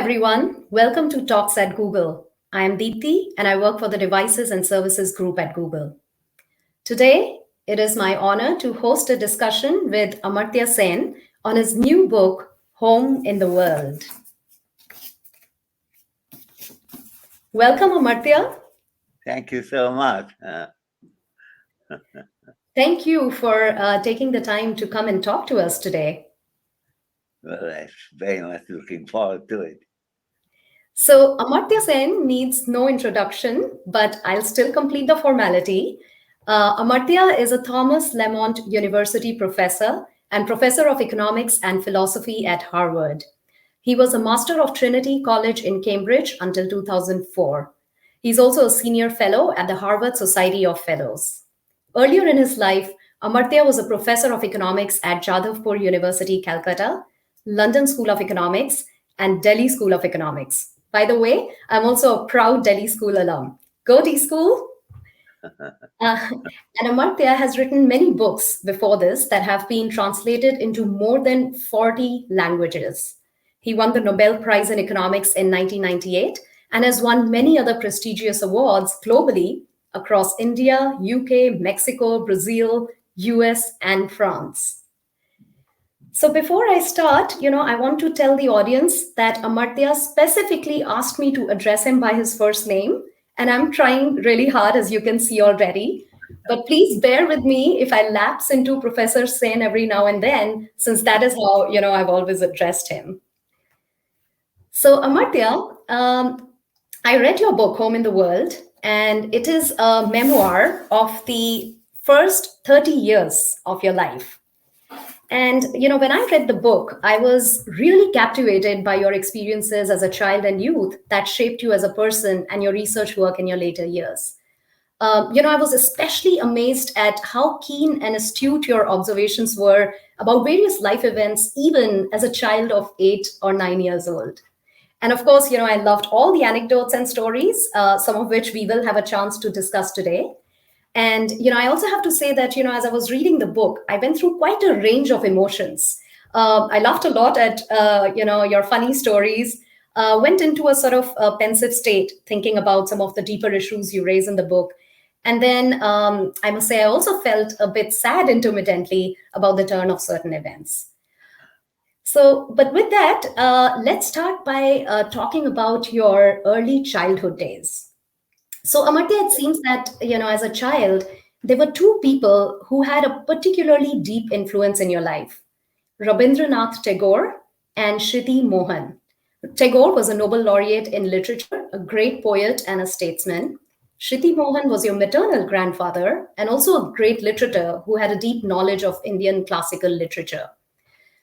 everyone. Welcome to Talks at Google. I am Deepthi and I work for the Devices and Services Group at Google. Today, it is my honor to host a discussion with Amartya Sen on his new book, Home in the World. Welcome, Amartya. Thank you so much. Thank you for taking the time to come and talk to us today. Well, I'm very much looking forward to it. So, Amartya Sen needs no introduction, but I'll still complete the formality. Amartya is a Thomas Lamont University professor and professor of economics and philosophy at Harvard. He was a master of Trinity College in Cambridge until 2004. He's also a senior fellow at the Harvard Society of Fellows. Earlier in his life, Amartya was a professor of economics at Jadavpur University, Calcutta, London School of Economics, and Delhi School of Economics. By the way, I'm also a proud Delhi School alum. Go D School! And Amartya has written many books before this that have been translated into more than 40 languages. He won the Nobel Prize in Economics in 1998 and has won many other prestigious awards globally across India, UK, Mexico, Brazil, US, and France. So before I start, I want to tell the audience that Amartya specifically asked me to address him by his first name, and I'm trying really hard, as you can see already. But please bear with me if I lapse into Professor Sen every now and then, since that is how, I've always addressed him. So Amartya, I read your book, Home in the World, and it is a memoir of the first 30 years of your life. And, when I read the book, I was really captivated by your experiences as a child and youth that shaped you as a person and your research work in your later years. I was especially amazed at how keen and astute your observations were about various life events, even as a child of 8 or 9 years old. And of course, I loved all the anecdotes and stories, some of which we will have a chance to discuss today. And, I also have to say that, as I was reading the book, I went through quite a range of emotions. I laughed a lot at, your funny stories, went into a sort of pensive state, thinking about some of the deeper issues you raise in the book. And then I must say, I also felt a bit sad intermittently about the turn of certain events. So, but with that, let's start by talking about your early childhood days. So, Amartya, it seems that, as a child, there were two people who had a particularly deep influence in your life, Rabindranath Tagore and Shriti Mohan. Tagore was a Nobel laureate in literature, a great poet and a statesman. Shriti Mohan was your maternal grandfather and also a great literator who had a deep knowledge of Indian classical literature.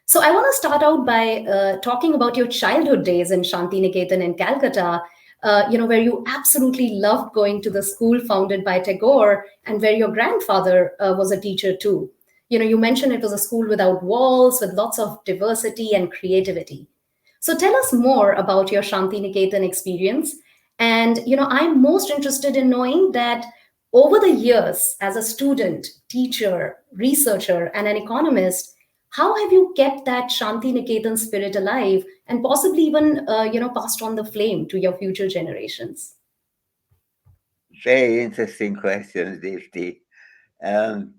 So I want to start out by talking about your childhood days in Shantiniketan in Calcutta, where you absolutely loved going to the school founded by Tagore and where your grandfather was a teacher too. You mentioned it was a school without walls, with lots of diversity and creativity. So tell us more about your Shantiniketan experience. And, I'm most interested in knowing that over the years, as a student, teacher, researcher, and an economist, how have you kept that Shantiniketan spirit alive and possibly even, passed on the flame to your future generations? Very interesting question, Deepthi. Um,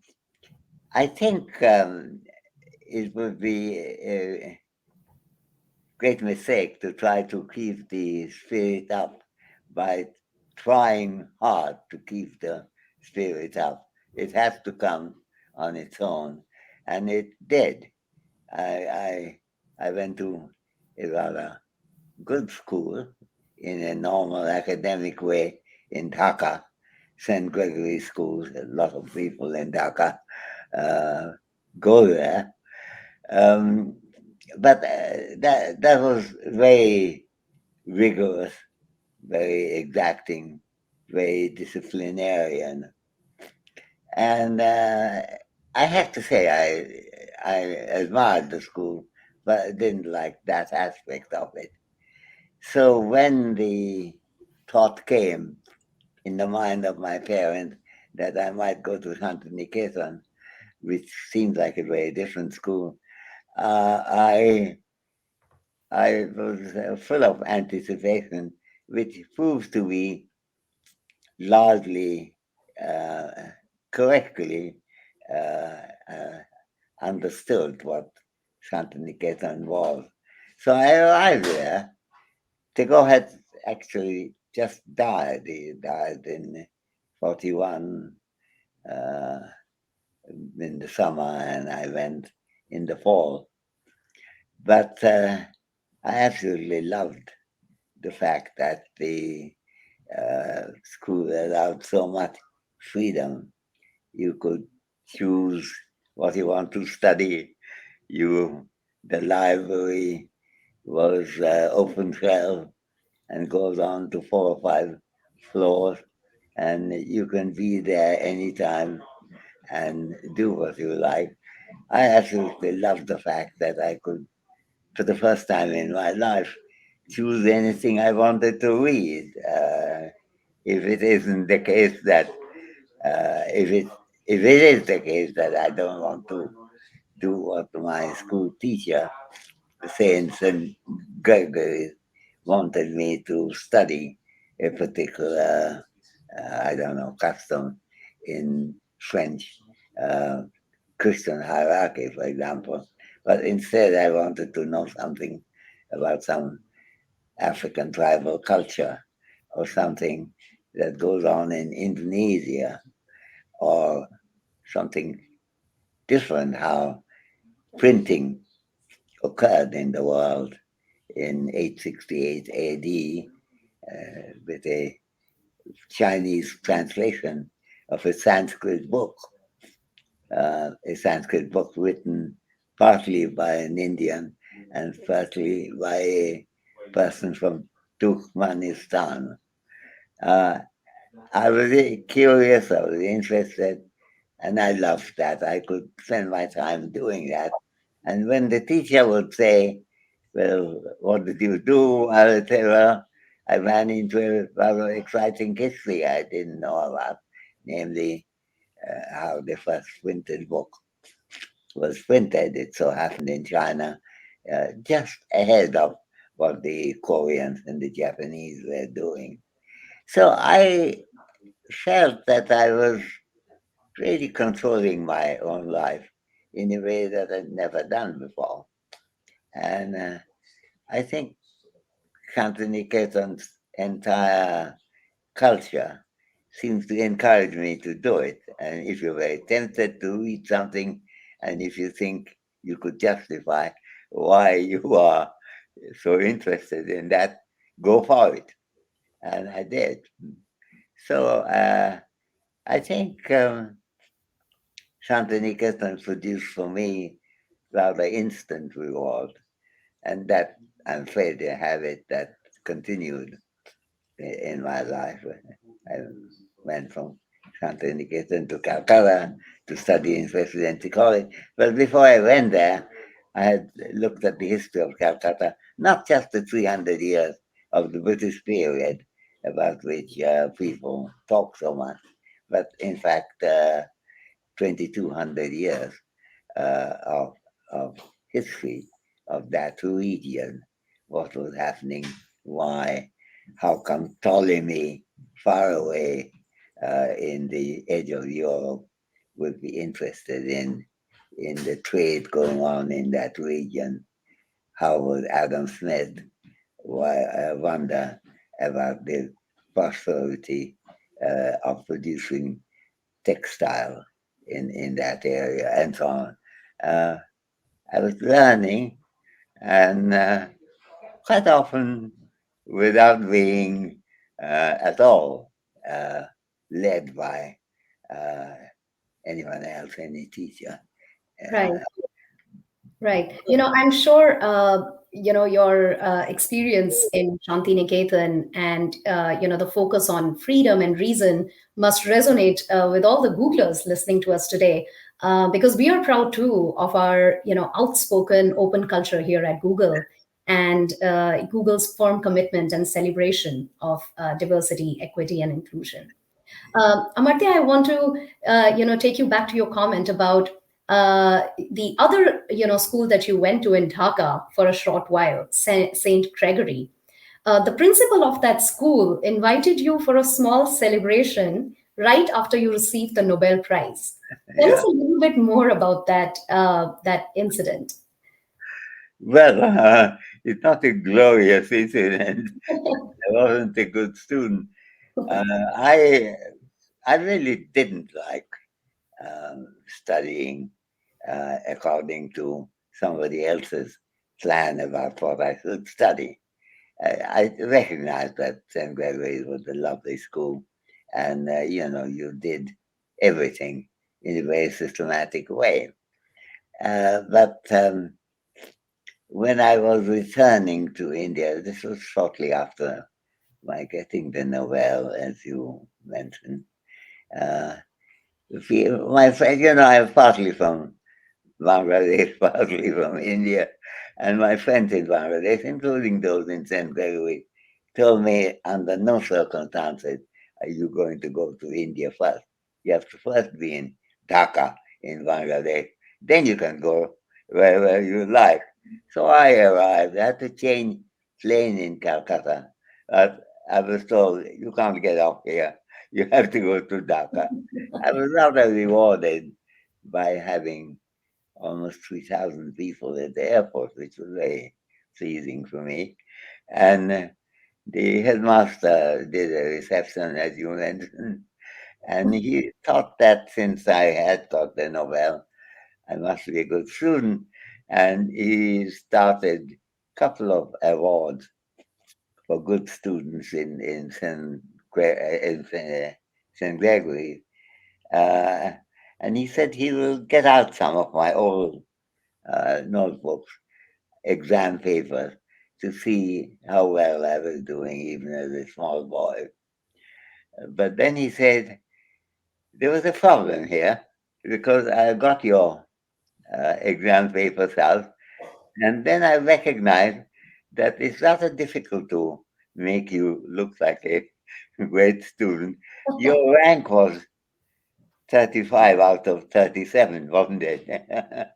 I think it would be a great mistake to try to keep the spirit up by trying hard to keep the spirit up. It has to come on its own, and it did. I went to a rather good school in a normal academic way in Dhaka, St. Gregory schools. A lot of people in Dhaka uh, go there. Um, but that was very rigorous, very exacting, very disciplinarian, and I have to say I admired the school, but I didn't like that aspect of it. So when the thought came in the mind of my parents that I might go to Shantiniketan, which seems like a very different school, I I was full of anticipation, which proves to be largely uh, correctly uh, uh, understood what Shantiniketan was. So I arrived there. Tagore had actually just died. He died in 41 uh, in the summer, and I went in the fall. But I absolutely loved the fact that the school allowed so much freedom. You could choose what you want to study. The library was open shelf and goes on to 4 or 5 floors, and you can be there anytime and do what you like. I absolutely love the fact that I could, for the first time in my life, choose anything I wanted to read. If it isn't the case that, if it is the case that I don't want to do what my school teacher, Saint Gregory, wanted me to study a particular, I don't know, custom in French uh, Christian hierarchy, for example. But instead, I wanted to know something about some African tribal culture or something that goes on in Indonesia or something different, how printing occurred in the world in 868 AD with a Chinese translation of a Sanskrit book written partly by an Indian and partly by a person from Turkmenistan. Uh, I was curious, I was interested, and I loved that. I could spend my time doing that. And when the teacher would say, "Well, what did you do?" I would say, "Well, I ran into a rather exciting history I didn't know about, namely how the first printed book was printed. It so happened in China, just ahead of what the Koreans and the Japanese were doing." So I felt that I was really controlling my own life in a way that I'd never done before. And I think Shantiniketan's entire culture seems to encourage me to do it. And if you're very tempted to read something, and if you think you could justify why you are so interested in that, go for it. And I did. So I think Shantiniketan produced for me rather instant reward, and that I'm afraid a habit that continued in my life. I went from Shantiniketan to Calcutta to study in Presidency College. But before I went there, I had looked at the history of Calcutta, not just the 300 years of the British period about which people talk so much, but in fact, 2,200 years of history of that region, what was happening, why, how come Ptolemy, far away in the edge of Europe, would be interested in the trade going on in that region. How would Adam Smith wonder about the prosperity of producing textile in that area and so on. Uh, I was learning, and quite often without being at all uh, led by uh, anyone else, any teacher. Right. Uh, Right. I'm sure, your experience in Shantiniketan and, the focus on freedom and reason must resonate with all the Googlers listening to us today. Because we are proud too of our, outspoken open culture here at Google and Google's firm commitment and celebration of diversity, equity, and inclusion. Amartya, I want to, take you back to your comment about The other, school that you went to in Dhaka for a short while, Saint Gregory, the principal of that school invited you for a small celebration right after you received the Nobel Prize. Tell us Yeah. a little bit more about that incident. Well, it's not a glorious incident. I wasn't a good student. Uh, I I really didn't like studying according to somebody else's plan about what I should study. I recognized that St. Gregory was a lovely school, and you did everything in a very systematic way. But when I was returning to India, this was shortly after my getting the Nobel, as you mentioned. Uh, my friend, I'm partly from Bangladesh, partly from India, and my friends in Bangladesh, including those in St. Gregory, told me under no circumstances are you going to go to India first. You have to first be in Dhaka in Bangladesh, then you can go wherever you like. So I arrived. I had to change plane in Calcutta. I was told you can't get off here. You have to go to Dhaka. I was rather rewarded by having almost 3,000 people at the airport, which was very pleasing for me. And the headmaster did a reception, as you mentioned, and he thought that since I had got the Nobel, I must be a good student. And he started a couple of awards for good students in St. Gregory. Uh, and he said he will get out some of my old notebooks, exam papers, to see how well I was doing, even as a small boy. But then he said, there was a problem here because I got your exam papers out, and then I recognized that it's rather difficult to make you look like a great student. Your rank was 35 out of 37, wasn't it?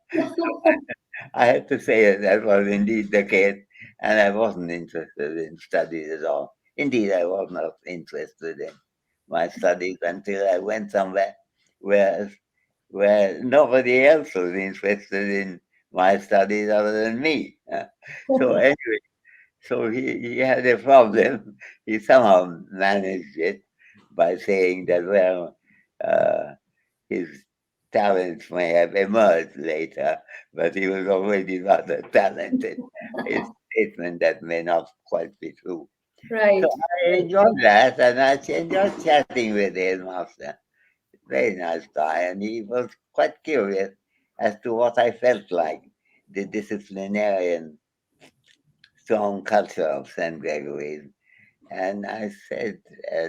I have to say that was indeed the case, and I wasn't interested in studies at all. Indeed, I was not interested in my studies until I went somewhere where where nobody else was interested in my studies other than me. So anyway, so he had a problem. He somehow managed it by saying that, well, uh, his talents may have emerged later, but he was already rather talented. A statement that may not quite be true. So Right. I enjoyed that, and I enjoyed chatting with his master. Very nice guy, and he was quite curious as to what I felt like, the disciplinarian, strong culture of St. Gregory's. And I said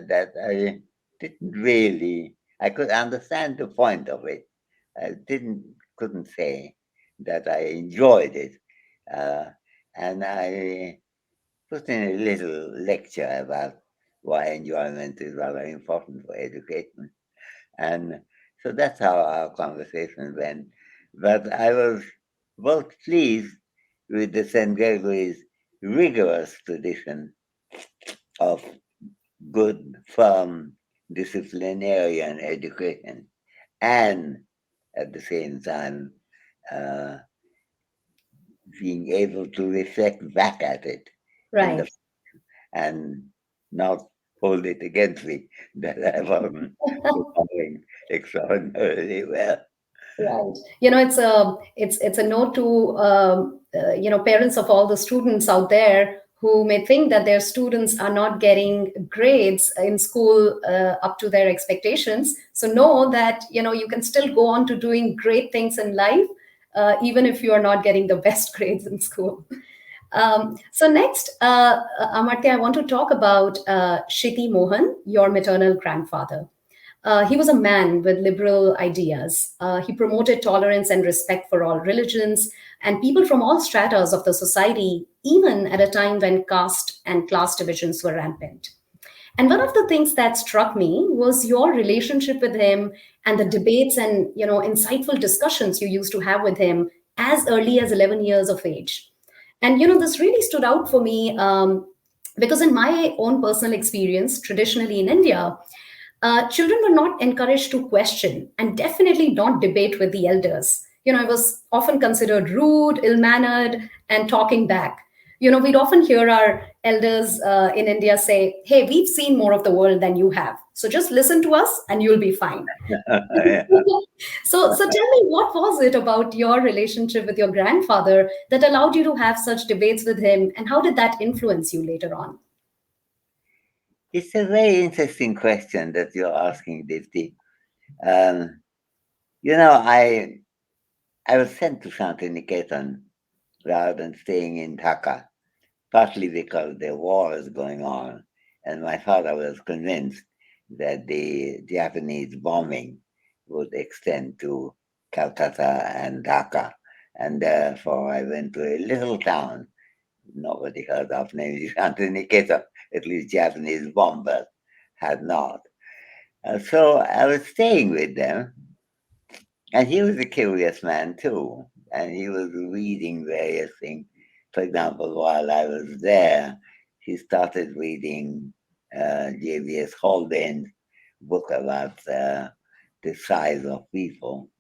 that I didn't really, I could understand the point of it. I couldn't say that I enjoyed it. Uh, and I put in a little lecture about why enjoyment is rather important for education. And so that's how our conversation went. But I was both pleased with the St. Gregory's rigorous tradition of good, firm, disciplinarian education, and at the same time, uh, being able to reflect back at it in the Right. and not hold it against me that I wasn't performing extraordinarily well. Right. It's a note to parents of all the students out there who may think that their students are not getting grades in school up to their expectations. So know that you can still go on to doing great things in life, even if you are not getting the best grades in school. So next, Amartya, I want to talk about Shiti Mohan, your maternal grandfather. He was a man with liberal ideas. He promoted tolerance and respect for all religions and people from all stratas of the society, even at a time when caste and class divisions were rampant. And one of the things that struck me was your relationship with him and the debates and, insightful discussions you used to have with him as early as 11 years of age. And, this really stood out for me because in my own personal experience, traditionally in India, children were not encouraged to question and definitely not debate with the elders. I was often considered rude, ill mannered, and talking back. We'd often hear our elders in India say, "Hey, we've seen more of the world than you have. So just listen to us and you'll be fine." Yeah. So tell me, what was it about your relationship with your grandfather that allowed you to have such debates with him, and how did that influence you later on? It's a very interesting question that you're asking, Divti. Um, I was sent to Shantiniketan rather than staying in Dhaka, partly because the war is going on, and my father was convinced that the Japanese bombing would extend to Calcutta and Dhaka. And therefore, I went to a little town nobody heard of named Shantiniketan, at least Japanese bombers had not. So I was staying with them, and he was a curious man too, and he was reading various things. For example, while I was there, he started reading J.B.S. Haldane's book about the size of people,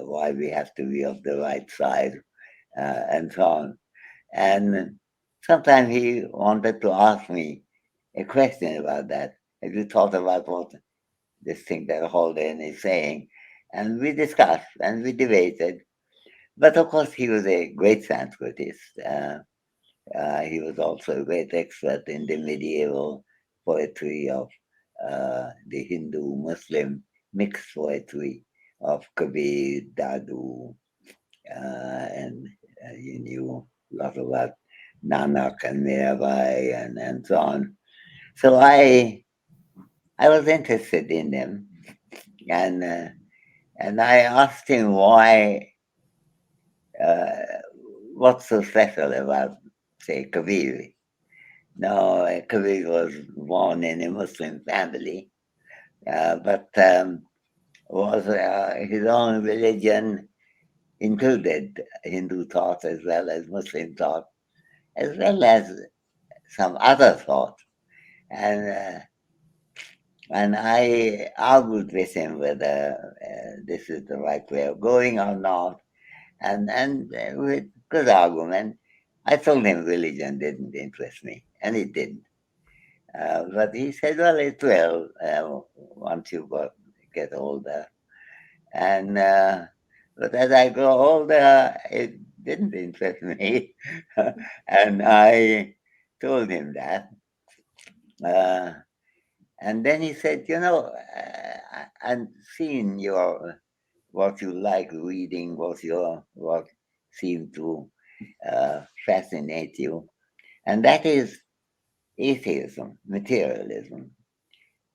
why we have to be of the right size, and so on. And sometimes he wanted to ask me a question about that. Have you thought about what this thing that Holden is saying? And we discussed and we debated. But of course, he was a great Sanskritist. He was also a great expert in the medieval poetry of the Hindu Muslim mixed poetry of Kabir, Dadu, and he knew a lot about Nanak and Mirabai and so on. So I was interested in them, and and I asked him why, uh, what's so special about, say, Kabir. Now, Kabir was born in a Muslim family, but was his own religion included Hindu thought as well as Muslim thought, as well as some other thought. And I argued with him whether this is the right way of going or not, and with good argument, I told him religion didn't interest me, and it didn't. But he said, "Well, it will once you get older." And but as I grow older, it didn't interest me, and I told him that. Uh, And then he said, I'm seeing what you like reading, what seemed to fascinate you, and that is atheism, materialism.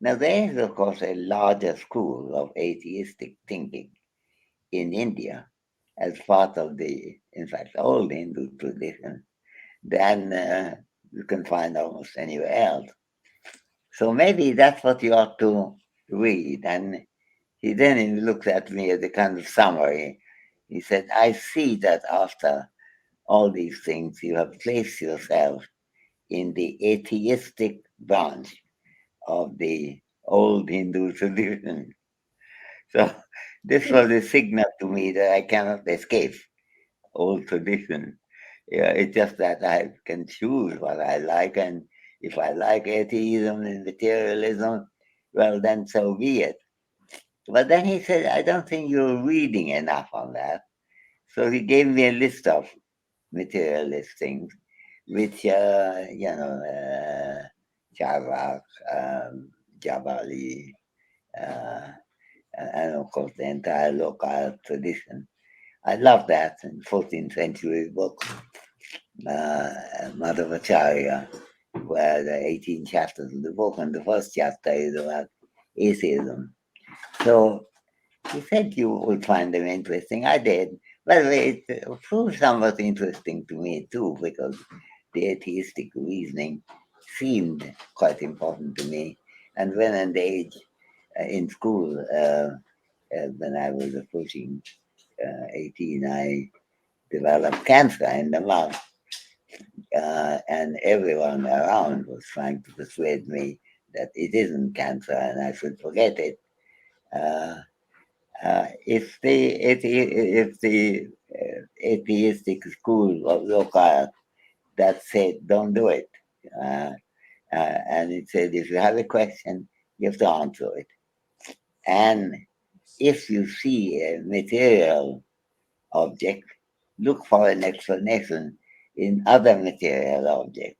Now there is, of course, a larger school of atheistic thinking in India as part of the, in fact, old Hindu tradition than you can find almost anywhere else. So maybe that's what you ought to read. And he looked at me as a kind of summary. He said, I see that after all these things, you have placed yourself in the atheistic branch of the old Hindu tradition. So this was a signal to me that I cannot escape old tradition. Yeah, it's just that I can choose what I like, and if I like atheism and materialism, well, then so be it. But then he said, I don't think you're reading enough on that. So he gave me a list of materialist things, which, Chavac, Jabali, uh, and of course the entire local tradition. I love that in 14th century book, uh, Madhavacharya, where the 18 chapters of the book, and the first chapter is about atheism. So he said you would find them interesting. I did. By the way, it proved somewhat interesting to me too, because the atheistic reasoning seemed quite important to me. And when at the age in school, when I was approaching 18, I developed cancer in the mouth. And everyone around was trying to persuade me that it isn't cancer and I should forget it. Uh, if the atheistic school of Lokaya that said don't do it, uh, and it said if you have a question, you have to answer it. And if you see a material object, look for an explanation in other material objects.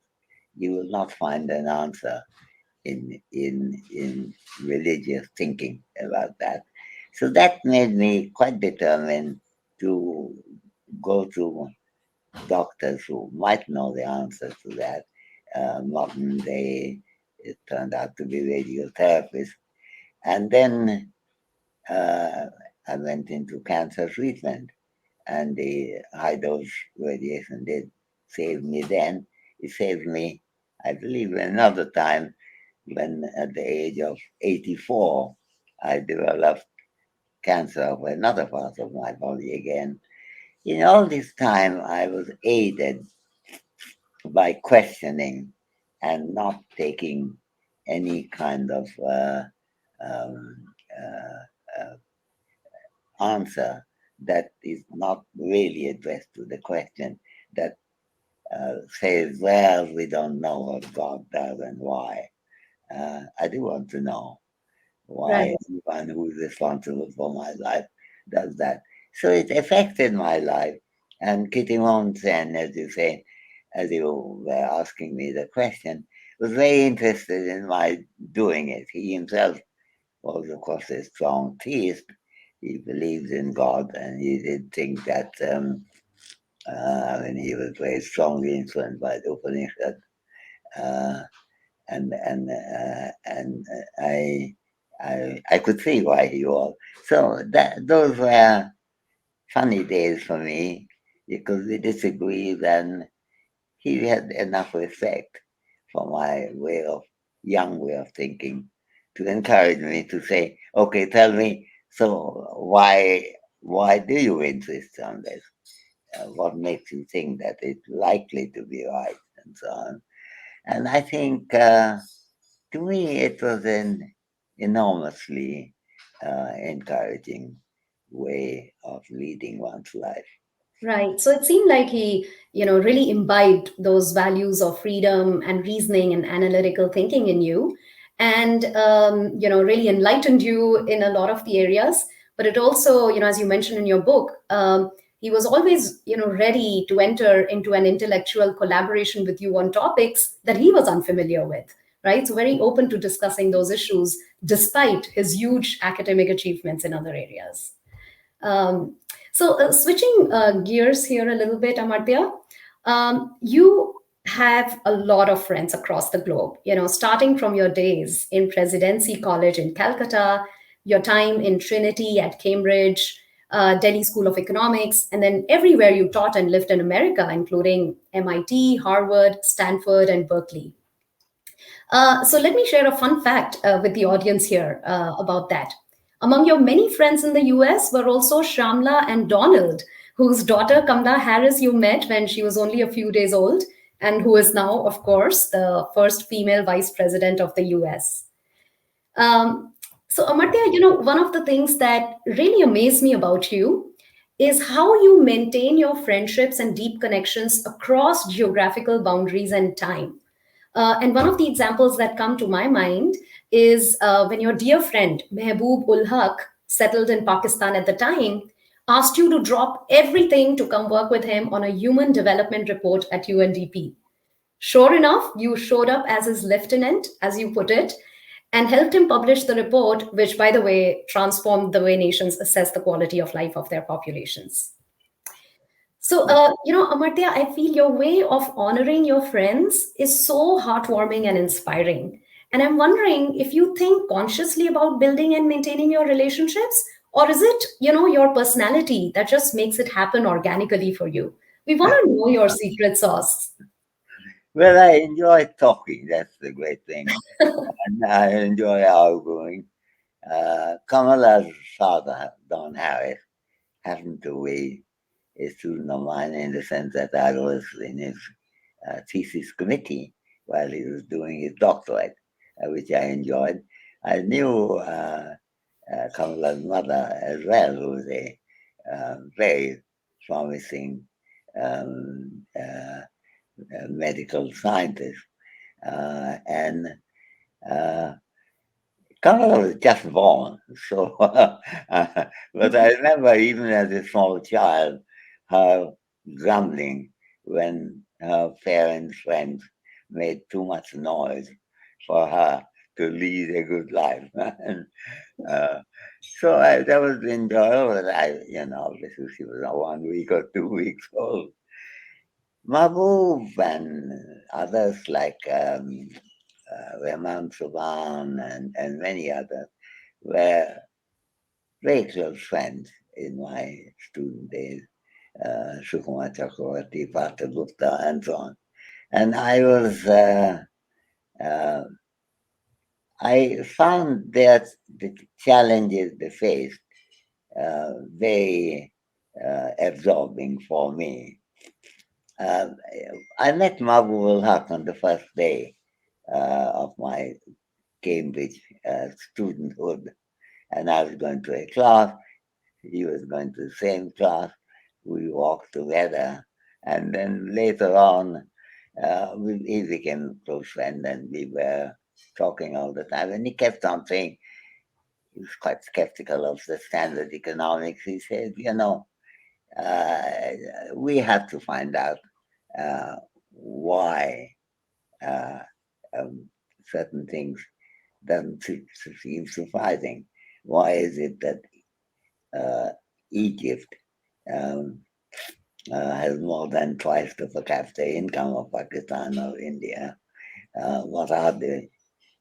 You will not find an answer in religious thinking about that. So that made me quite determined to go to doctors who might know the answer to that. Modern day, it turned out to be radiotherapists. And then uh, I went into cancer treatment, and the high dose radiation did save me then. It saved me, I believe, another time when at the age of 84, I developed cancer of another part of my body again. In all this time, I was aided by questioning and not taking any kind of um, answer that is not really addressed to the question, that says, well, we don't know what God does and why. I do want to know why Right. anyone who is responsible for my life does that. So it affected my life. And Manmohan Sen, as you say, as you were asking me the question, was very interested in my doing it. He himself was, of course, a strong theist. He believed in God, and he did think that, I mean, he was very strongly influenced by the Upanishad. Uh, and I could see why he was. So that those were funny days for me because we disagreed, and he had enough respect for my young way of thinking, to encourage me to say, "Okay, tell me. So why do you insist on this? What makes you think that it's likely to be right, and so on?" And I think. To me, it was an enormously encouraging way of leading one's life. Right. So it seemed like he, really imbibed those values of freedom and reasoning and analytical thinking in you, and, really enlightened you in a lot of the areas. But it also, as you mentioned in your book, he was always, ready to enter into an intellectual collaboration with you on topics that he was unfamiliar with. Right. So very open to discussing those issues despite his huge academic achievements in other areas. Um, switching gears here a little bit, Amartya, you have a lot of friends across the globe, starting from your days in Presidency College in Calcutta, your time in Trinity at Cambridge, Delhi School of Economics, and then everywhere you taught and lived in America, including MIT, Harvard, Stanford, and Berkeley. So let me share a fun fact with the audience here about that. Among your many friends in the US were also Shamla and Donald, whose daughter Kamala Harris you met when she was only a few days old, and who is now, of course, the first female vice president of the US. Um, so, Amartya, one of the things that really amazed me about you is how you maintain your friendships and deep connections across geographical boundaries and time. And one of the examples that come to my mind is when your dear friend Mehboob ul Haq, settled in Pakistan at the time, asked you to drop everything to come work with him on a human development report at UNDP. Sure enough, you showed up as his lieutenant, as you put it, and helped him publish the report, which, by the way, transformed the way nations assess the quality of life of their populations. So, Amartya, I feel your way of honoring your friends is so heartwarming and inspiring. And I'm wondering if you think consciously about building and maintaining your relationships, or is it, your personality that just makes it happen organically for you? We want to know your secret sauce. Well, I enjoy talking. That's the great thing. And I enjoy arguing. Kamala's father, Don Harris, happened to be a student of mine in the sense that I was in his thesis committee while he was doing his doctorate, which I enjoyed. I knew Kamala's mother as well, who was a very promising um, medical scientist. And uh, Kamala was just born, so but I remember even as a small child, her grumbling when her parents' friends made too much noise for her to lead a good life. And, uh, that was enjoyable. Obviously she was 1 week or 2 weeks old. Mahbub and others like Rahman Subhan and many others were very close friends in my student days. Sukumar Chakravarti, Partha Gupta, and so on. And uh, I found that the challenges they faced very absorbing for me. Uh, I met Mahbub Haq on the first day of my Cambridge studenthood, and I was going to a class. He was going to the same class. We walked together, and then later on, he became a close friend, and we were talking all the time. And he kept on saying he was quite skeptical of the standard economics. He said, uh, we have to find out uh, why uh, um, certain things doesn't seem surprising. Why is it that uh, Egypt um, has more than twice the per capita income of Pakistan or India? What are the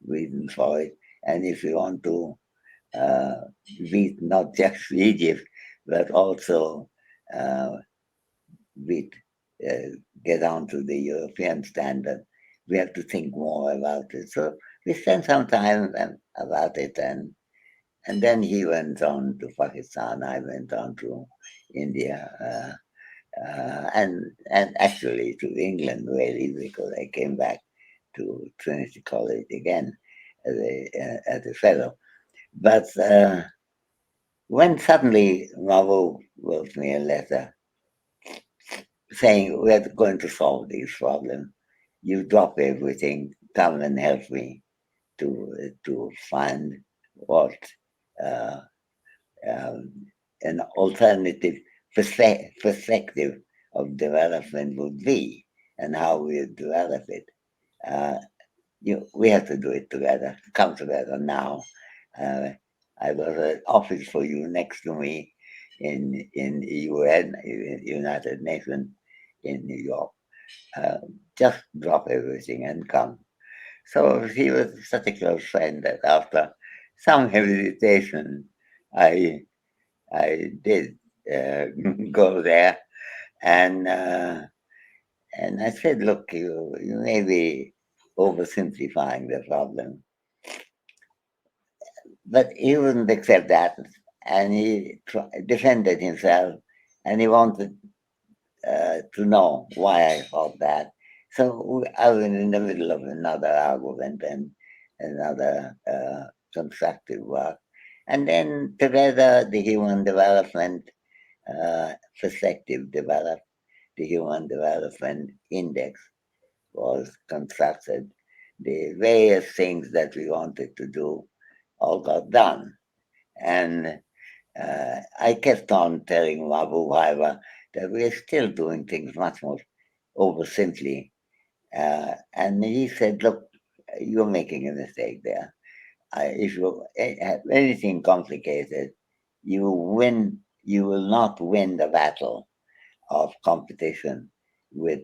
reasons for it? And if you want to uh, beat not just Egypt, but also uh, beat, uh, get down to the European standard, we have to think more about it. So we spent some time about it, and then he went on to Pakistan. I went on to India, and actually to England really, because I came back to Trinity College again as a fellow. But when suddenly Mavo wrote me a letter saying we're going to solve these problems, you drop everything, come and help me to find what uh, um, an alternative perspective of development would be and how we develop it. Uh, we have to do it together, come together now. Uh, I got an office for you next to me in UN, United Nations in New York. Uh, just drop everything and come. So he was such a close friend that after some hesitation, I I did go there, and uh, and I said, "Look, you may be oversimplifying the problem," but he wouldn't accept that, and he defended himself, and he wanted to know why I thought that. So I was in the middle of another argument and another constructive work, and then together the human development perspective developed. The Human Development Index was constructed. The various things that we wanted to do all got done. And I kept on telling Mabu Haiba that we're still doing things much more oversimply. And he said, look, you're making a mistake there. If you have anything complicated, you will not win the battle of competition with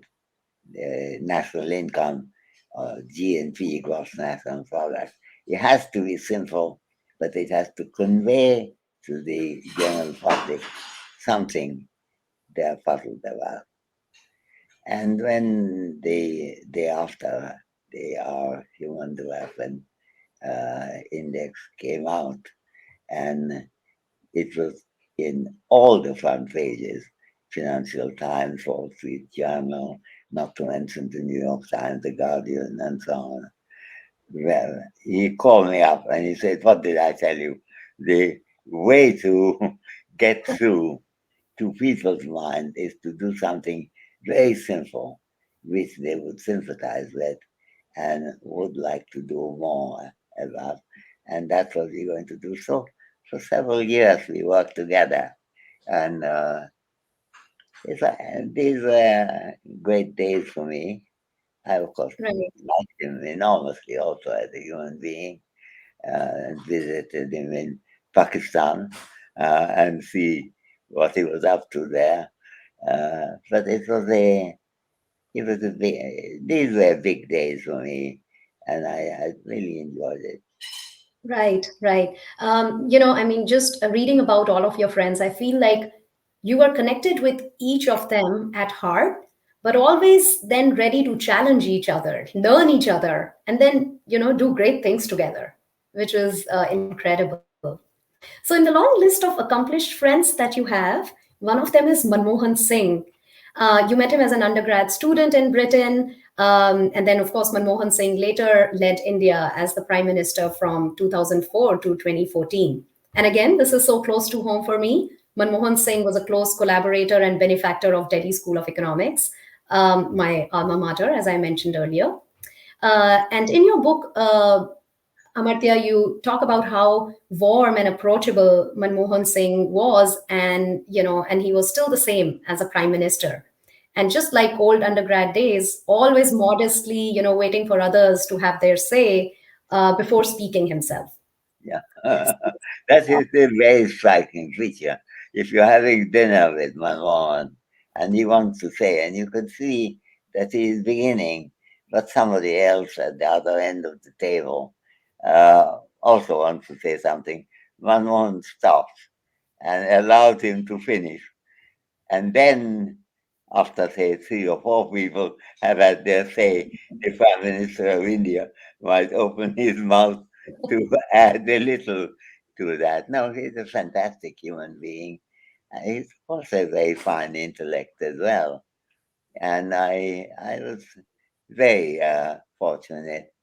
national income, GNP, gross national product. It has to be simple, but it has to convey to the general public something they are puzzled about. And when the day after the our human development index came out, and it was in all the front pages, Financial Times, Wall Street Journal, not to mention the New York Times, the Guardian, and so on. Well, he called me up and he said, "What did I tell you? The way to get through to people's mind is to do something very simple, which they would sympathize with and would like to do more about. And that's what we're going to do." So for several years, we worked together. And these were great days for me. I, of course, Right. liked him enormously also as a human being, and visited him in Pakistan and see what he was up to there. But it was a big, these were big days for me, and I really enjoyed it. Right, right. I mean, just reading about all of your friends, I feel like you are connected with each of them at heart, but always then ready to challenge each other, learn each other, and then, do great things together, which is incredible. So, in the long list of accomplished friends that you have, one of them is Manmohan Singh. You met him as an undergrad student in Britain. And then, of course, Manmohan Singh later led India as the prime minister from 2004 to 2014. And again, this is so close to home for me. Manmohan Singh was a close collaborator and benefactor of Delhi School of Economics, my alma mater, as I mentioned earlier. And in your book, Amartya, you talk about how warm and approachable Manmohan Singh was, and he was still the same as a prime minister. And just like old undergrad days, always modestly, waiting for others to have their say before speaking himself. Yeah. That is a very striking feature. If you're having dinner with Manmohan and he wants to say, and you can see that he is beginning, but somebody else at the other end of the table also wants to say something, Manmohan stops and allows him to finish. And then, after say 3 or 4 people have had their say, the Prime Minister of India might open his mouth to add a little to that. No, he's a fantastic human being. He's also a very fine intellect as well. And I was very fortunate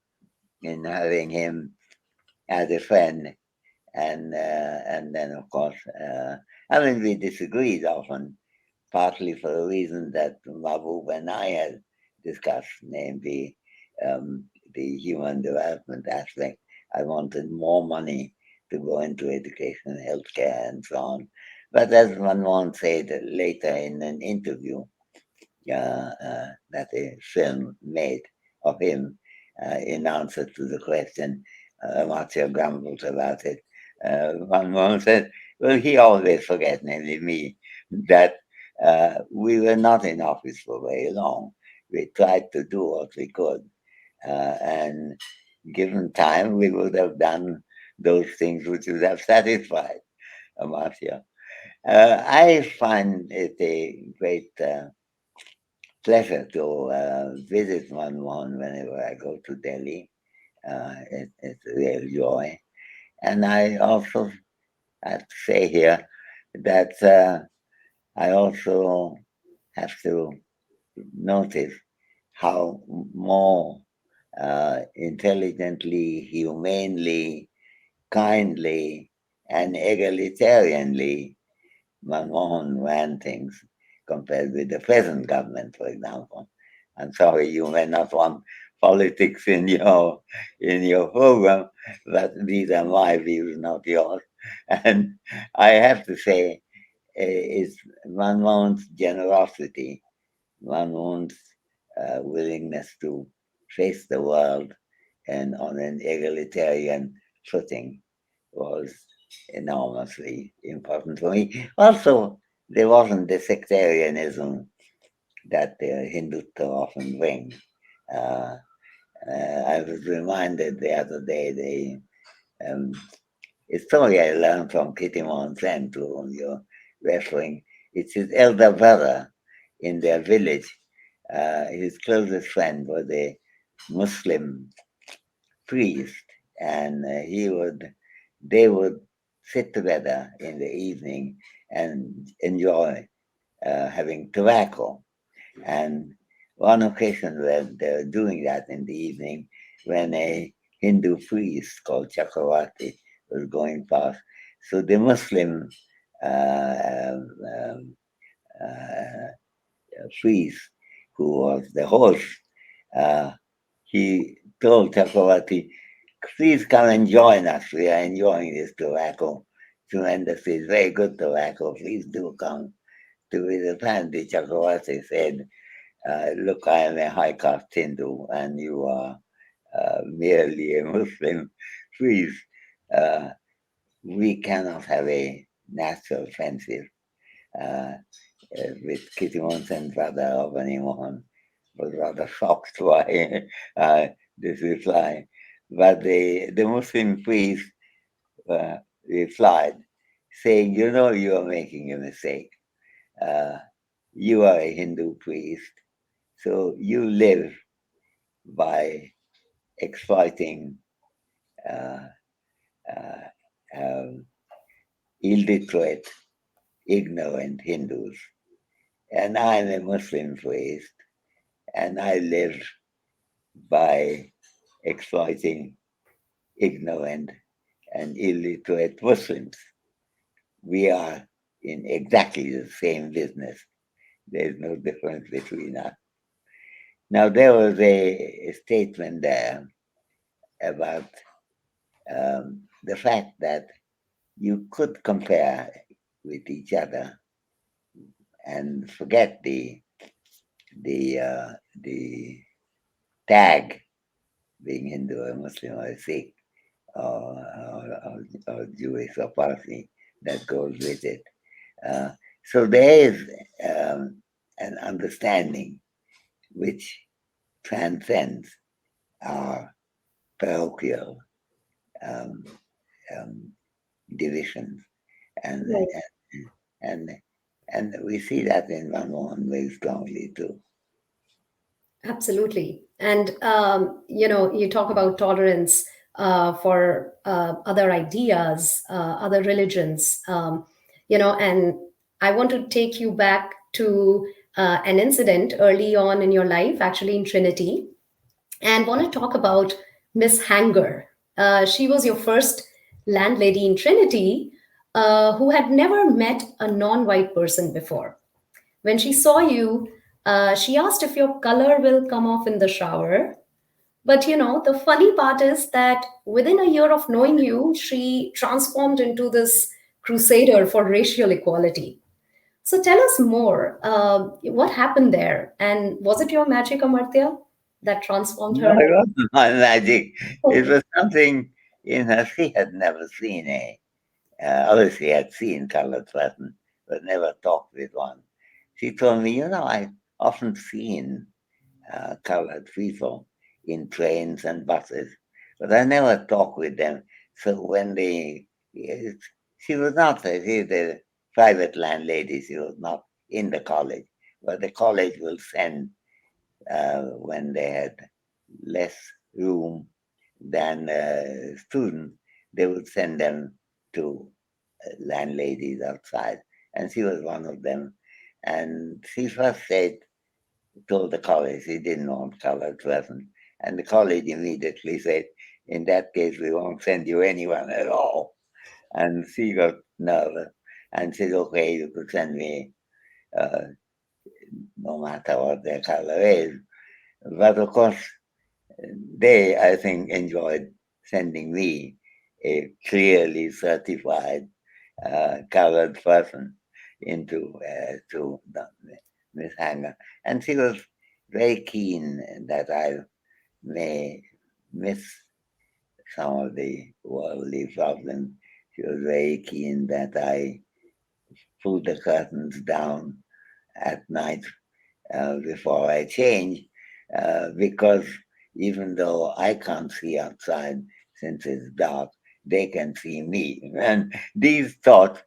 in having him as a friend. And then, of course, I mean, we disagreed often, partly for the reason that Mahbub and I had discussed, namely the human development aspect. I wanted more money to go into education, healthcare, and so on. But as Manmohan said later in an interview that a film made of him in answer to the question, Amartya grumbled about it. Manmohan said, well, he always forgets, namely me, that we were not in office for very long. We tried to do what we could. And given time, we would have done those things which would have satisfied Amartya. I find it a great pleasure to visit Manmohan whenever I go to Delhi. It's a real joy. And I also have to say here that I also have to notice how more intelligently, humanely, kindly, and egalitarianly Manmohan ran things compared with the present government, for example. I'm sorry you may not want politics in your program, but these are my views, not yours. And I have to say, it's Manmohan's generosity, Manmohan's willingness to face the world and on an egalitarian footing was enormously important for me. Also, there wasn't the sectarianism that Hindutva often brings. Uh, I was reminded the other day um, a story I learned from Manmohan Sen, to whom you're referring. It's his elder brother in their village. his closest friend was a Muslim priest, and they would sit together in the evening and enjoy having tobacco. And one occasion when they were doing that in the evening, when a Hindu priest called Chakravarti was going past, so the Muslim uh, um, um, uh, priest, who was the host, uh, he told Chakravarti, please come and join us. We are enjoying this tobacco tremendously. It's very good tobacco. Please do come to visit. And the Chakravarti said, look, I am a high caste Hindu and you are merely a Muslim priest. Uh, we cannot have a natural friendship. Uh, with Kitty Sen brother of Manmohan was rather shocked by this reply. But the Muslim priest uh, replied, saying, you know, you are making a mistake. Uh, you are a Hindu priest, so you live by exploiting uh, uh, um, illiterate, ignorant Hindus. And I'm a Muslim priest, and I live by exploiting ignorant and illiterate Muslims. We are in exactly the same business. There's no difference between us. Now, there was a statement there about the fact that you could compare with each other and forget the tag being Hindu or Muslim or Sikh or Jewish or Parsi that goes with it. Uh, so there is an understanding which transcends our parochial um, um, divisions, and Right. and and we see that in Manmohan very strongly too. Absolutely. And, you talk about tolerance for other ideas, other religions, and I want to take you back to an incident early on in your life, actually in Trinity, and want to talk about Miss Hanger. She was your first landlady in Trinity who had never met a non white person before. When she saw you, she asked if your color will come off in the shower. But the funny part is that within a year of knowing you, she transformed into this crusader for racial equality. So tell us more. What happened there? And was it your magic, Amartya, that transformed No, her? it wasn't my magic. It was something in her. She had never seen obviously had seen colored person, but never talked with one. She told me, I've often seen colored people in trains and buses, but I never talk with them. So when she was not, she's a private landlady, she was not in the college, but the college will send, when they had less room than students, they would send them to landladies outside. And she was one of them. And she first told the college he didn't want colored person. And the college immediately said, in that case, we won't send you anyone at all. And she got nervous and said, okay, you could send me uh, no matter what their color is. But of course, they, I think, enjoyed sending me a clearly certified colored person into to Miss Hanger, and she was very keen that I may miss some of the worldly problems. She was very keen that I pull the curtains down at night before I change, because even though I can't see outside since it's dark, they can see me. And these thoughts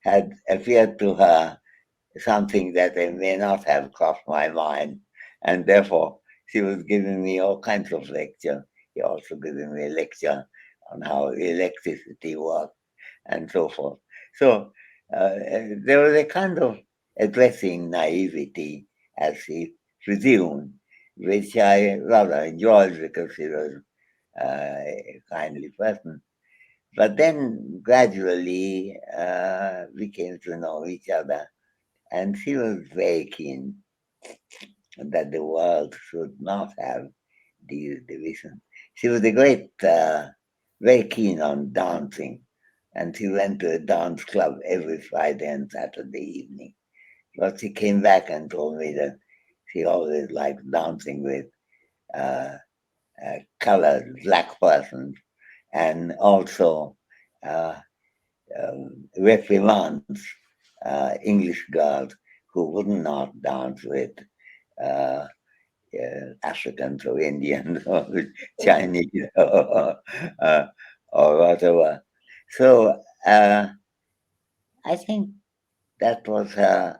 had appeared to her something that may not have crossed my mind. and therefore she was giving me all kinds of lecture. He also giving me a lecture on how electricity works and so forth. So there was a kind of addressing naivety, as he presumed, which I rather enjoyed because he was a kindly person. But then gradually we came to know each other, and she was very keen that the world should not have these divisions. She was a great, very keen on dancing, and she went to a dance club every Friday and Saturday evening. But she came back and told me that she always liked dancing with uh, colored black persons and also uh, reprimands English girls who would not dance with uh, Africans or Indians or Chinese or whatever. So I think that was her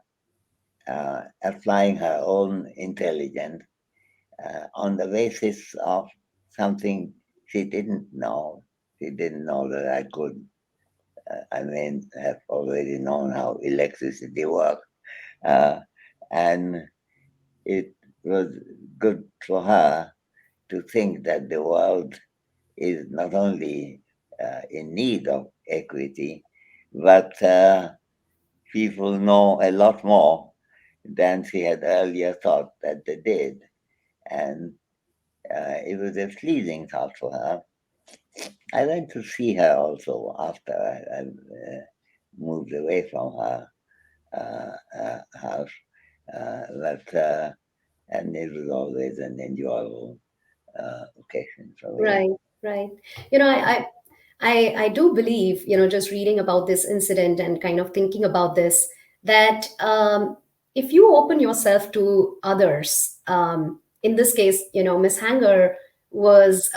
applying her own intelligence on the basis of something she didn't know. She didn't know that I could, I mean, have already known how electricity works. Uh, and it was good for her to think that the world is not only in need of equity, but people know a lot more than she had earlier thought that they did. And it was a pleasing thought for her. I went to see her also after I moved away from her house, but and it was always an enjoyable occasion for me. Right, right. You know, I do believe, just reading about this incident and kind of thinking about this, that if you open yourself to others, in this case, Miss Hanger was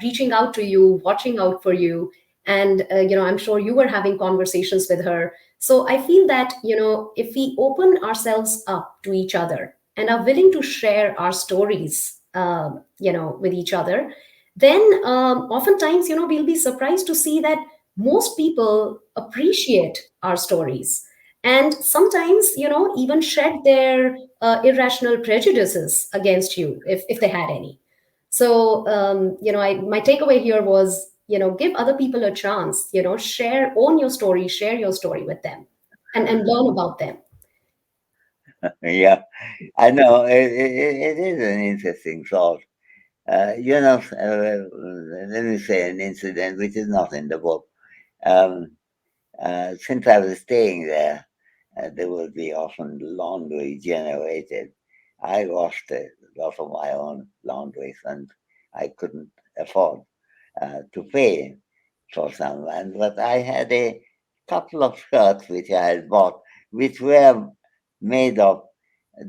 reaching out to you, watching out for you, and I'm sure you were having conversations with her. So I feel that, if we open ourselves up to each other and are willing to share our stories, with each other, then oftentimes, we'll be surprised to see that most people appreciate our stories, and sometimes, even shed their irrational prejudices against you, if they had any. So my takeaway here was, give other people a chance, own your story, share your story with them, and learn about them. Yeah, I know it is an interesting thought. Let me say an incident which is not in the book. Um, since I was staying there would be often laundry generated. I washed a lot of my own laundry, and I couldn't afford to pay for someone. But I had a couple of shirts which I had bought, which were made of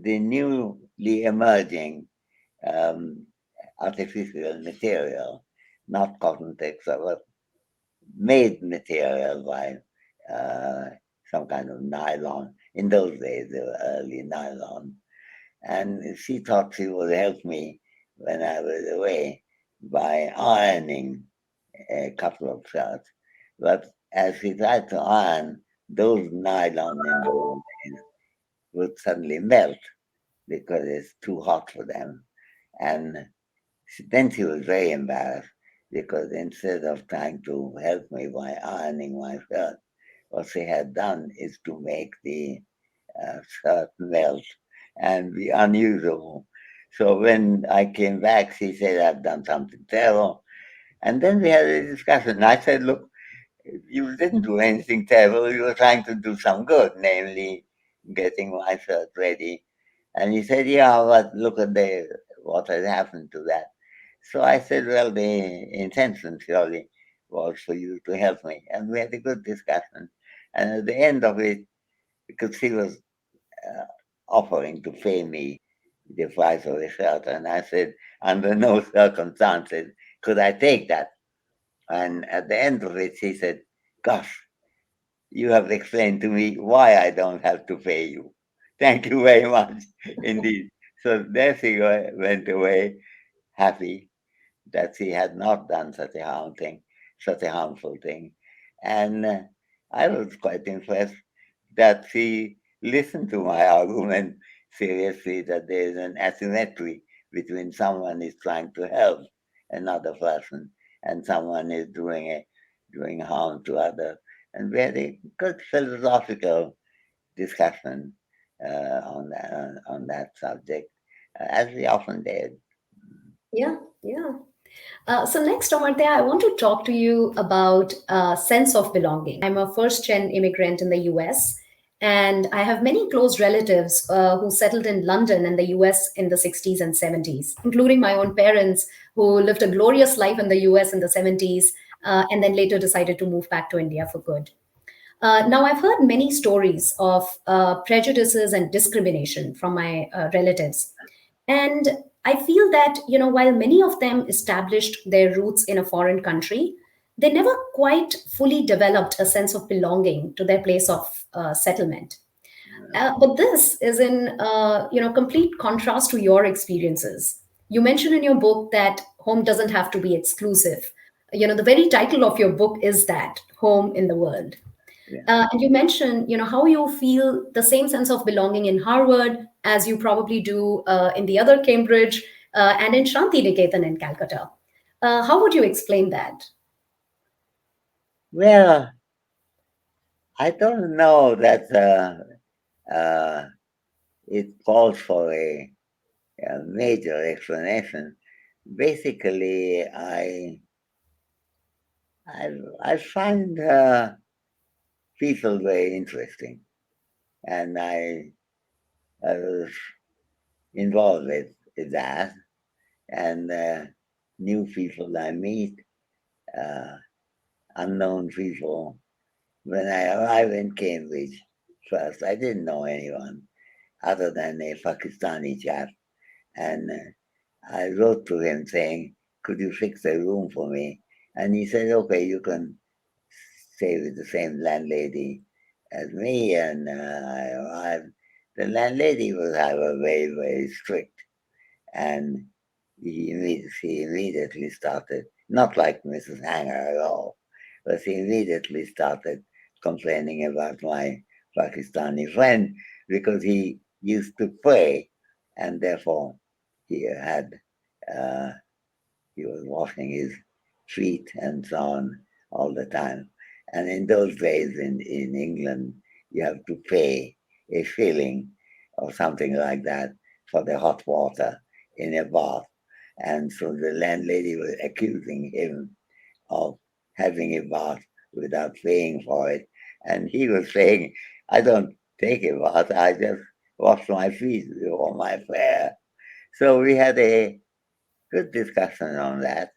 the newly emerging um, artificial material, not cotton textile, but made material by uh, some kind of nylon. In those days, they were early nylon. And she thought she would help me when I was away by ironing a couple of shirts. But as she tried to iron, those nylon in those days would suddenly melt because it's too hot for them. And then she was very embarrassed because instead of trying to help me by ironing my shirt, what she had done is to make the shirt melt and be unusable. So when I came back, she said, I've done something terrible. And then we had a discussion. I said, look, you didn't do anything terrible. You were trying to do some good, namely getting my shirt ready. And he said, yeah, but look at what has happened to that. So I said, well, the intention surely was for you to help me. And we had a good discussion. And at the end of it, because he was uh, offering to pay me the price of the shirt, and I said, under no circumstances could I take that. And at the end of it, he said, gosh, you have explained to me why I don't have to pay you. Thank you very much indeed. So there she went away happy that she had not done such a harmful thing. And I was quite impressed that she listened to my argument seriously that there is an asymmetry between someone is trying to help another person and someone is doing harm to others. And very good philosophical discussion on that subject, as we often did. Yeah, yeah. So next, Amartya, I want to talk to you about sense of belonging. I'm a first-gen immigrant in the U.S., and I have many close relatives who settled in London and the U.S. in the 60s and 70s, including my own parents who lived a glorious life in the U.S. in the 70s and then later decided to move back to India for good. Now, I've heard many stories of prejudices and discrimination from my relatives. And I feel that, while many of them established their roots in a foreign country, they never quite fully developed a sense of belonging to their place of settlement. But this is in, complete contrast to your experiences. You mentioned in your book that home doesn't have to be exclusive. The very title of your book is that, Home in the World. Yeah. And you mentioned, how you feel the same sense of belonging in Harvard as you probably do in the other Cambridge and in Shantiniketan in Calcutta. How would you explain that? Well, I don't know that it calls for a major explanation. Basically, I, I find people very interesting, and I was involved with that, and new people I meet, uh, unknown people. When I arrived in Cambridge first, I didn't know anyone other than a Pakistani chap. And I wrote to him saying, could you fix a room for me? And he said, okay, you can stay with the same landlady as me. And I arrived. The landlady was, however, very, very strict. And she immediately started, not like Mrs. Hanger at all, but she immediately started complaining about my Pakistani friend because he used to pray and therefore he had uh, he was washing his feet and so on all the time. And in those days in England, you have to pay a shilling or something like that for the hot water in a bath. And so the landlady was accusing him of having a bath without paying for it. And he was saying, I don't take a bath, I just wash my feet before my prayer. So we had a good discussion on that.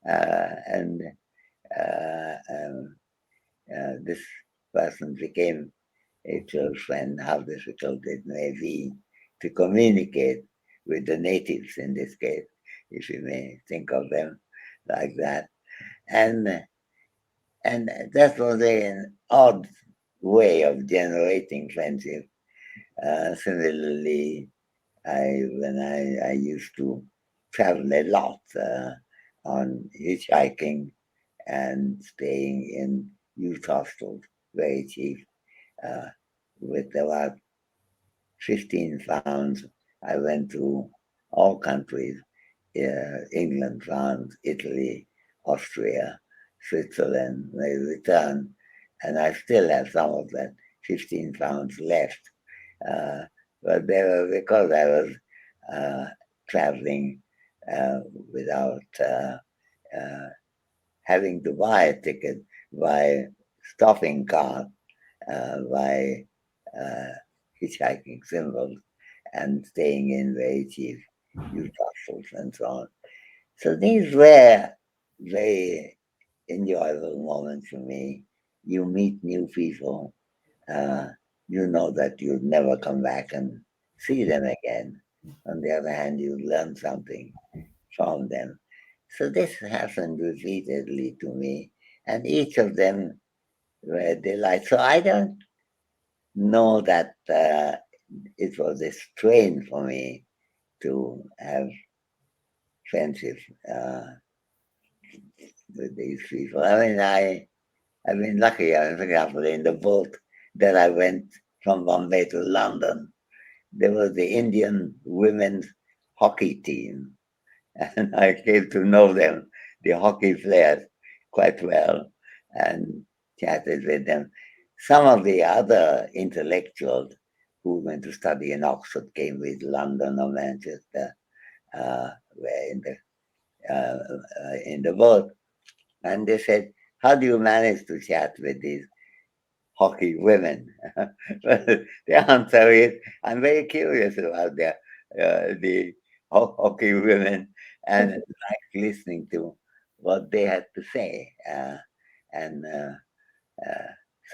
And uh, um, this person became a close friend, how difficult it may be to communicate with the natives in this case, if you may think of them like that. And and that was an odd way of generating friendship. Similarly, I used to travel a lot on hitchhiking and staying in youth hostels, very cheap, uh, with about 15 pounds. I went to all countries, England, France, Italy, Austria, Switzerland. They returned, and I still have some of that 15 pounds left. Uh, but they were because I was uh, traveling without uh, having to buy a ticket, by stopping car, by uh, hitchhiking symbols, and staying in very cheap youth hostels and so on. So these were very enjoyable moments for me. You meet new people. Uh, you know that you'll never come back and see them again. On the other hand, you learn something from them. So this happened repeatedly to me, and each of them were delight. So I don't know that it was a strain for me to have friendship with these people. I mean, I've been lucky, for example, in the boat that I went from Bombay to London. There was the Indian women's hockey team, and I came to know them, the hockey players, quite well, and chatted with them. Some of the other intellectuals who went to study in Oxford, Cambridge, London, or Manchester were in the boat, and they said, "How do you manage to chat with these hockey women?" Well, the answer is, I'm very curious about the hockey women and like listening to what they had to say. And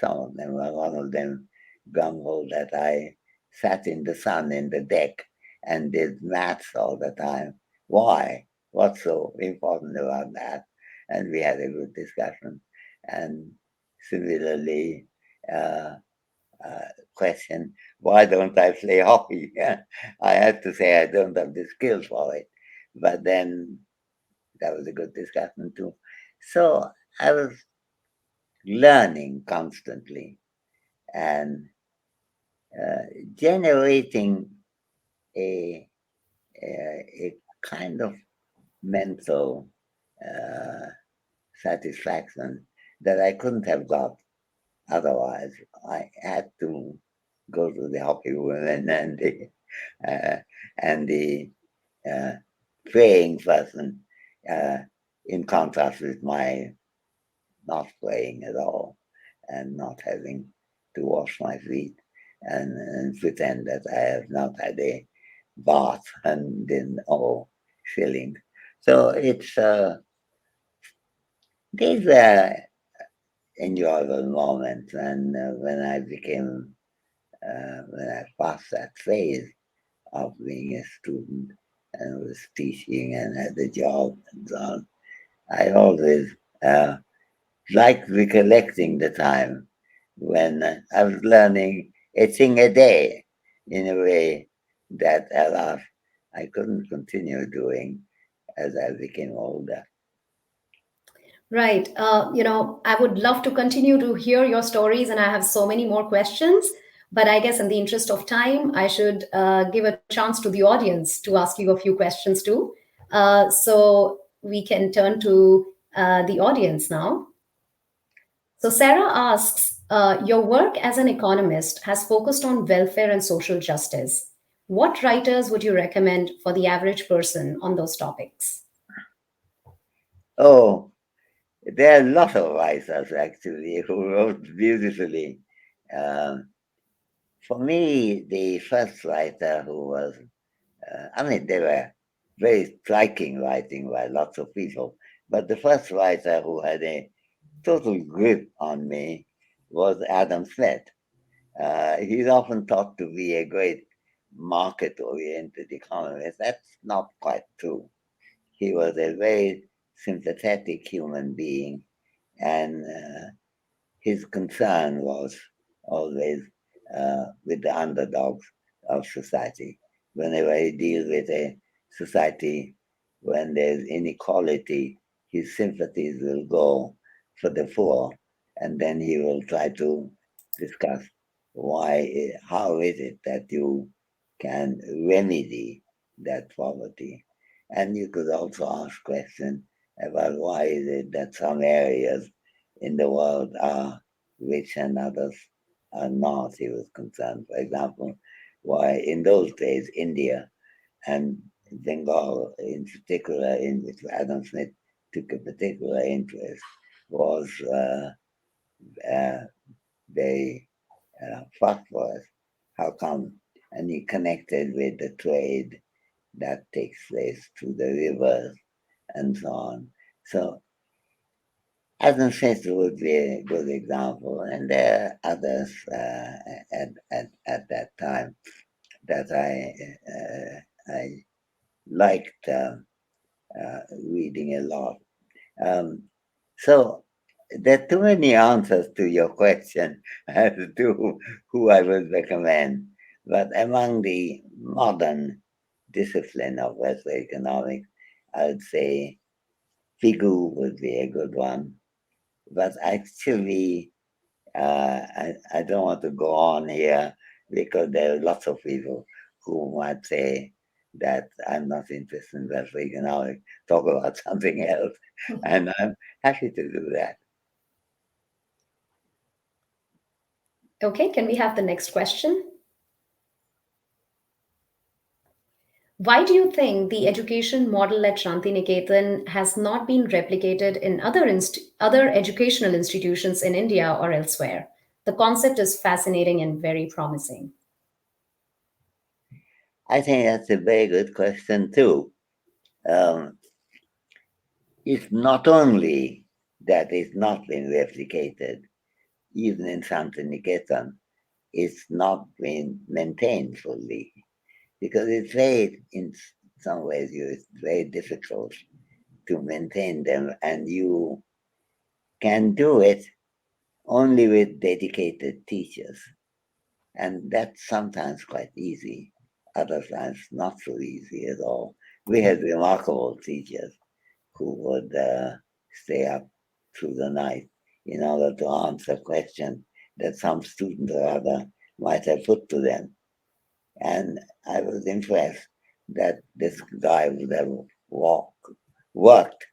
some of them, well, one of them grumbled that I sat in the sun in the deck and did maths all the time. Why? What's so important about that? And we had a good discussion. And similarly, uh, question, why don't I play hockey? I had to say I don't have the skills for it. But then that was a good discussion too. So I was learning constantly and uh, generating a, a kind of mental uh, satisfaction that I couldn't have got otherwise. I had to go to the hockey women uh, and the uh, praying person, uh, in contrast with my not praying at all and not having to wash my feet and pretend that I have not had a bath and then shilling. So these were enjoyable moments, and when I became when I passed that phase of being a student and was teaching and had a job and so on, I always uh, liked recollecting the time when I was learning a thing a day in a way that, alas, I couldn't continue doing as I became older. Right. I would love to continue to hear your stories, and I have so many more questions. But I guess, in the interest of time, I should give a chance to the audience to ask you a few questions too. So we can turn to the audience now. So Sarah asks, your work as an economist has focused on welfare and social justice. What writers would you recommend for the average person on those topics? Oh, there are a lot of writers actually who wrote beautifully. Um, for me, the first writer who was, I mean, they were very striking writing by lots of people, but the first writer who had a total grip on me was Adam Smith. He's often thought to be a great market oriented economist. That's not quite true. He was a very sympathetic human being, and his concern was always with the underdogs of society. Whenever he deals with a society when there's inequality, his sympathies will go for the poor, and then he will try to discuss how is it that you can remedy that poverty. And you could also ask questions about why is it that some areas in the world are rich and others are not, he was concerned. For example, why in those days India and Bengal in particular, in which Adam Smith took a particular interest, was uh, very prosperous. How come? And he connected with the trade that takes place through the rivers and so on. So Adam Smith would be a good example, and there are others at that time that I liked reading a lot. Um, so there are too many answers to your question as to who I would recommend, but among the modern discipline of Western economics, I would say Figu would be a good one. But actually, I don't want to go on here because there are lots of people who might say that I'm not interested in Western economics, talk about something else. And I'm happy to do that. Okay, can we have the next question? Why do you think the education model at Shantiniketan has not been replicated in other educational institutions in India or elsewhere? The concept is fascinating and very promising. I think that's a very good question, too. Um, it's not only that it's not been replicated, even in Shantiniketan, it's not been maintained fully because it's very, in some ways, it's very difficult to maintain them, and you can do it only with dedicated teachers. And that's sometimes quite easy, other times not so easy at all. We had remarkable teachers who would stay up through the night in order to answer questions that some student or other might have put to them. And I was impressed that this guy would have worked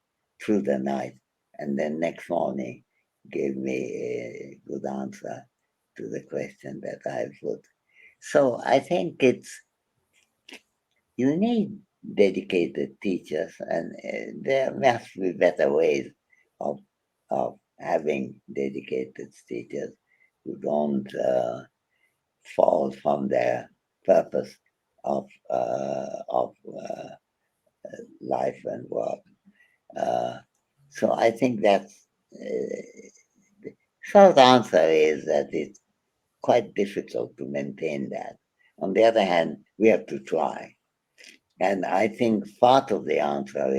through the night and then next morning gave me a good answer to the question that I put. So I think you need dedicated teachers, and there must be better ways of having dedicated teachers who don't fall from their purpose of life and work. Uh, so I think that's the short answer is that it's quite difficult to maintain that. On the other hand, we have to try. And I think part of the answer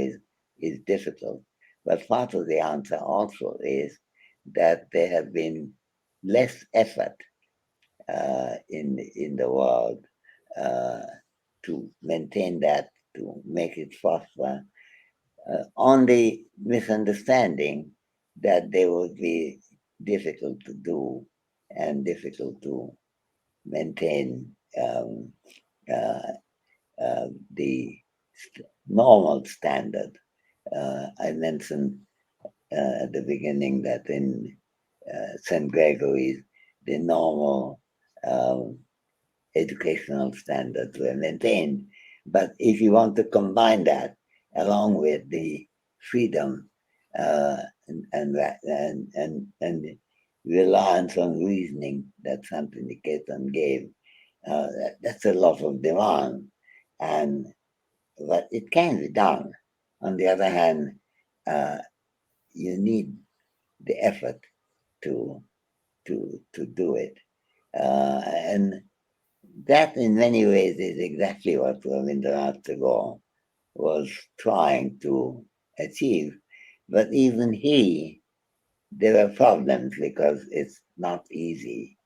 is difficult, but part of the answer also is that there have been less effort in the world uh, to maintain that, to make it prosper, on the misunderstanding that they would be difficult to do and difficult to maintain uh, the normal standard. I mentioned at the beginning that in St. Gregory's, the normal um, educational standards were maintained. But if you want to combine that along with the freedom uh, and reliance on reasoning that Shantiniketan gave, that's a lot of demand, and but it can be done. On the other hand, uh, you need the effort to to do it, and that in many ways is exactly what Rabindranath Tagore was trying to achieve. But even he, there are problems because it's not easy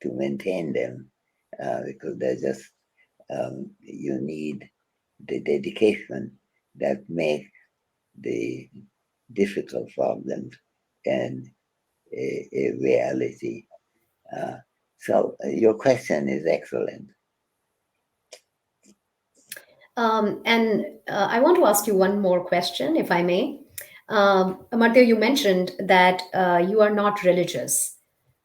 to maintain them because they're just, you need the dedication that make the difficult problems and a reality. So your question is excellent. And I want to ask you one more question, if I may. Amartya, you mentioned that you are not religious,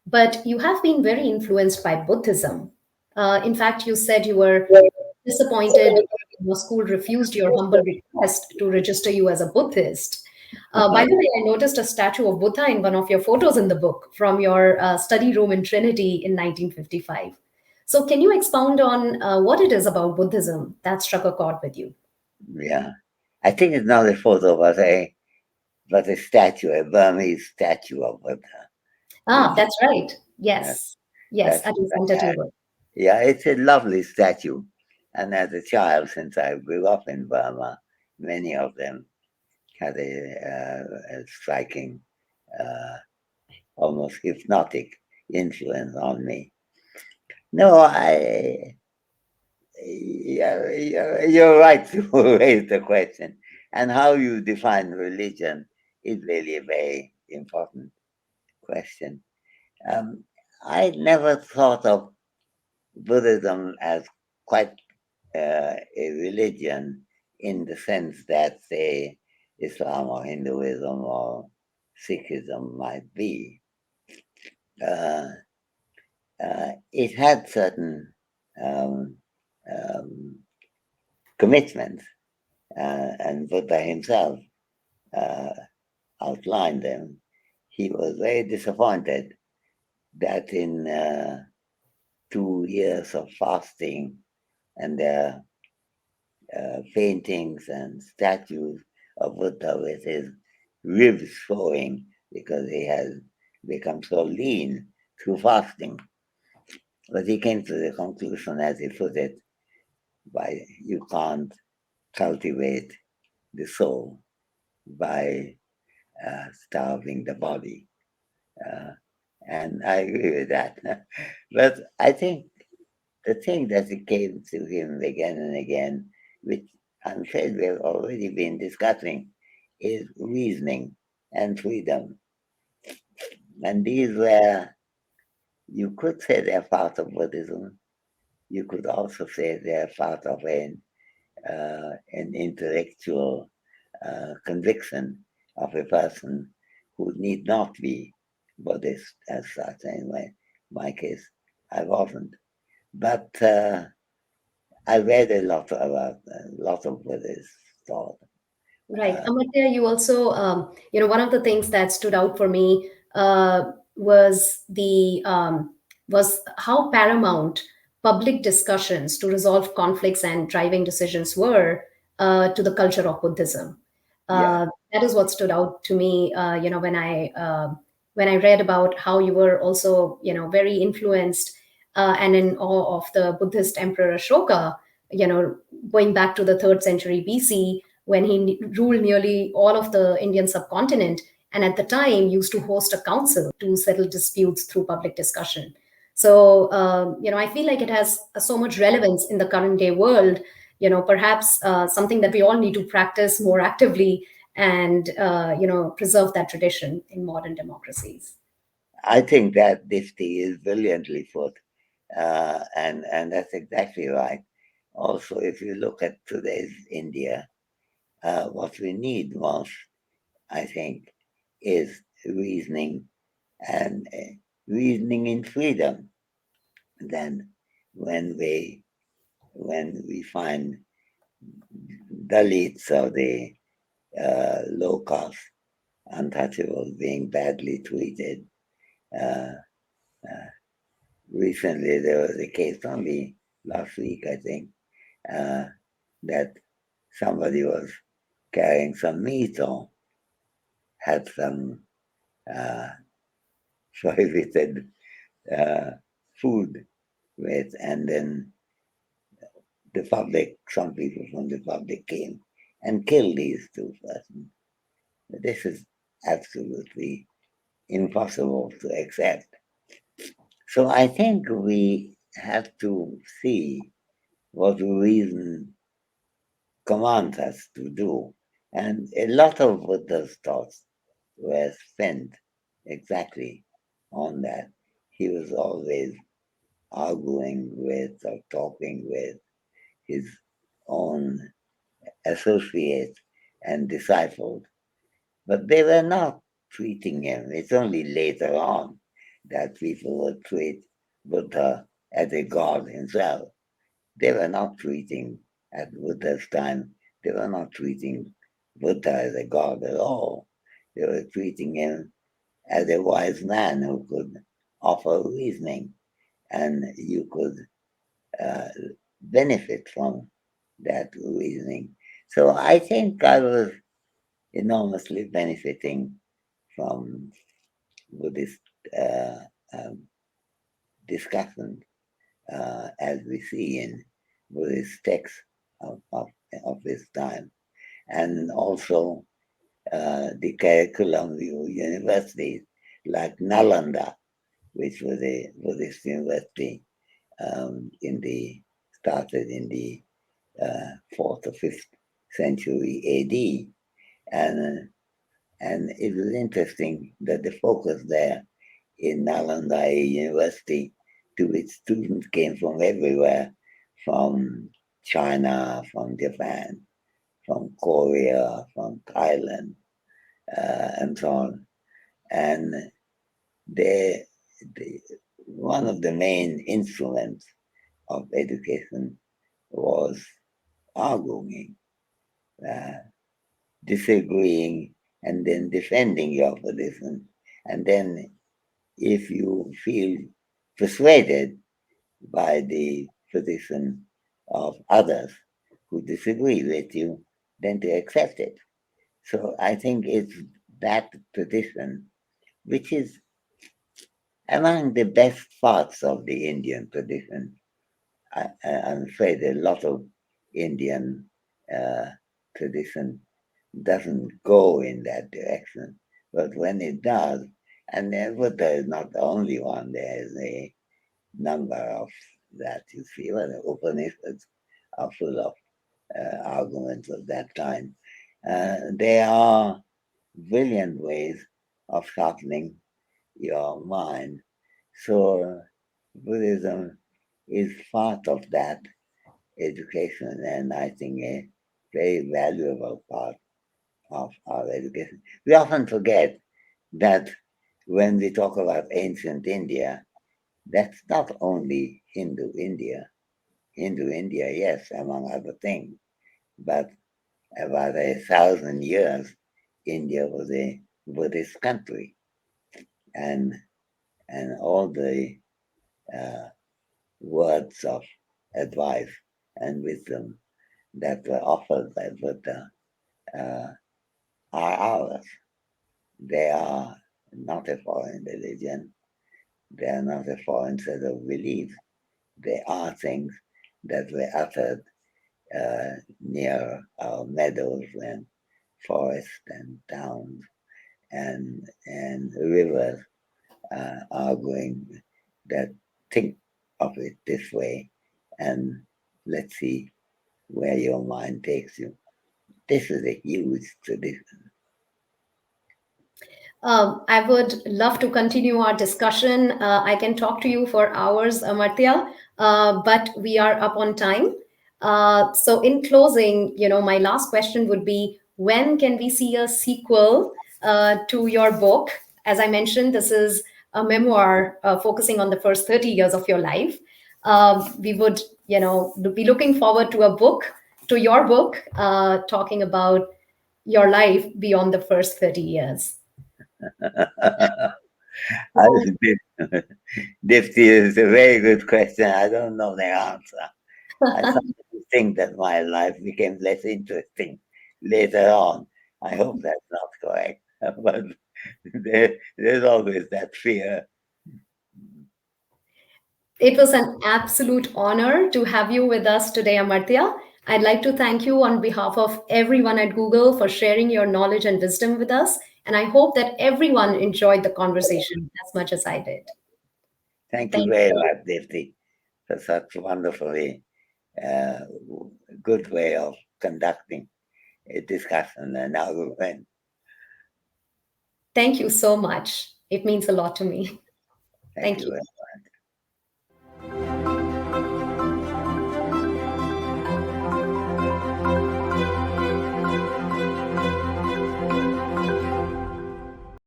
but you have been very influenced by Buddhism. In fact, you said you were disappointed your school refused your humble request to register you as a Buddhist. By the way, I noticed a statue of Buddha in one of your photos in the book from your study room in Trinity in 1955. So, can you expound on what it is about Buddhism that struck a chord with you? Yeah, I think it's not a photo, but a statue, a Burmese statue of Buddha. Ah, Which, that's right. yeah, Yes. Yes, that's at your center uh, table. yeah, it's a lovely statue. And as a child, since I grew up in Burma, many of them had a striking, uh, almost hypnotic influence on me. No, You're right to raise the question. And how you define religion is really a very important question. Um, I never thought of Buddhism as quite a religion in the sense that, say, Islam or Hinduism or Sikhism might be. Uh, it had certain um, um, commitments, and Buddha himself uh, outlined them. He was very disappointed that in 2 years of fasting and paintings and statues of Buddha with his ribs showing because he has become so lean through fasting. But he came to the conclusion, as he put it, by you can't cultivate the soul by starving the body. Uh, and I agree with that. But I think the thing that came to him again and again, which I'm afraid we've already been discussing, is reasoning and freedom. And these were, you could say they're part of Buddhism. You could also say they're part of an intellectual conviction of a person who need not be Buddhist as such. Anyway, my case, I wasn't. But I read a lot about a lot of Buddhist thought. Right. Uh, Amartya, you also, one of the things that stood out for me was was how paramount public discussions to resolve conflicts and driving decisions were to the culture of Buddhism. yeah, That is what stood out to me, when I read about how you were also, very influenced and in awe of the Buddhist Emperor Ashoka, going back to the third century BC when he ruled nearly all of the Indian subcontinent, and at the time used to host a council to settle disputes through public discussion. So, I feel like it has so much relevance in the current day world. Perhaps something that we all need to practice more actively and preserve that tradition in modern democracies. I think that this tea is brilliantly put, and that's exactly right. Also, if you look at today's India, what we need most, I think, is reasoning and reasoning in freedom. Then, when we find Dalits or the low cost untouchables being badly treated. Uh, uh, Recently, there was a case only last week, I think, uh, that somebody was carrying some meat or had some uh, prohibited uh, food with, and then the public, some people from the public came and killed these two persons. This is absolutely impossible to accept. So I think we have to see what reason commands us to do. And a lot of Buddha's thoughts were spent exactly on that. He was always arguing with or talking with his own associates and disciples, but they were not treating him. It's only later on that people would treat Buddha as a god himself. They were not treating, at Buddha's time, they were not treating Buddha as a god at all. They were treating him as a wise man who could offer reasoning, and you could uh, benefit from that reasoning. So I think I was enormously benefiting from Buddhist uh, um, discussion as we see in Buddhist texts of this time. And also the curriculum universities like Nalanda, which was a Buddhist university in the started in the 4th or 5th century AD. And it was interesting that the focus there in Nalanda University, to which students came from everywhere, from China, from Japan, from Korea, from Thailand, and so on. And they, one of the main instruments of education was arguing, uh, disagreeing, and then defending your position. And then, if you feel persuaded by the position of others who disagree with you, then to accept it. So I think it's that tradition, which is among the best parts of the Indian tradition. I'm afraid a lot of Indian uh, tradition doesn't go in that direction. But when it does, and Buddha is not the only one, there's a number of that you see. Well, the Upanishads are full of arguments of that kind. They are brilliant ways of sharpening your mind. So Buddhism is part of that education, and I think a very valuable part of our education. We often forget that when we talk about ancient India, that's not only Hindu India. Hindu India, yes, among other things, but about 1,000 years, India was a Buddhist country, and all the uh, words of advice and wisdom that were offered by Buddha uh, are ours. They are not a foreign religion. They are not a foreign set of beliefs. They are things that were uttered near our meadows and forests and towns and rivers, arguing that think of it this way, and let's see where your mind takes you. This is a huge tradition. I would love to continue our discussion. I can talk to you for hours, Amartya, but we are up on time. So, in closing, my last question would be, when can we see a sequel to your book? As I mentioned, this is a memoir focusing on the first 30 years of your life. We would, be looking forward to your book, talking about your life beyond the first 30 years. I this is a very good question. I don't know the answer. I sometimes think that my life became less interesting later on. I hope that's not correct, but there's always that fear. It was an absolute honor to have you with us today, Amartya. I'd like to thank you on behalf of everyone at Google for sharing your knowledge and wisdom with us. And I hope that everyone enjoyed the conversation as much as I did. Thank you Thank very you. much, Devti, for such wonderfully uh, good way of conducting a discussion and argument. Thank you so much. It means a lot to me. Thank Thank you you. very much.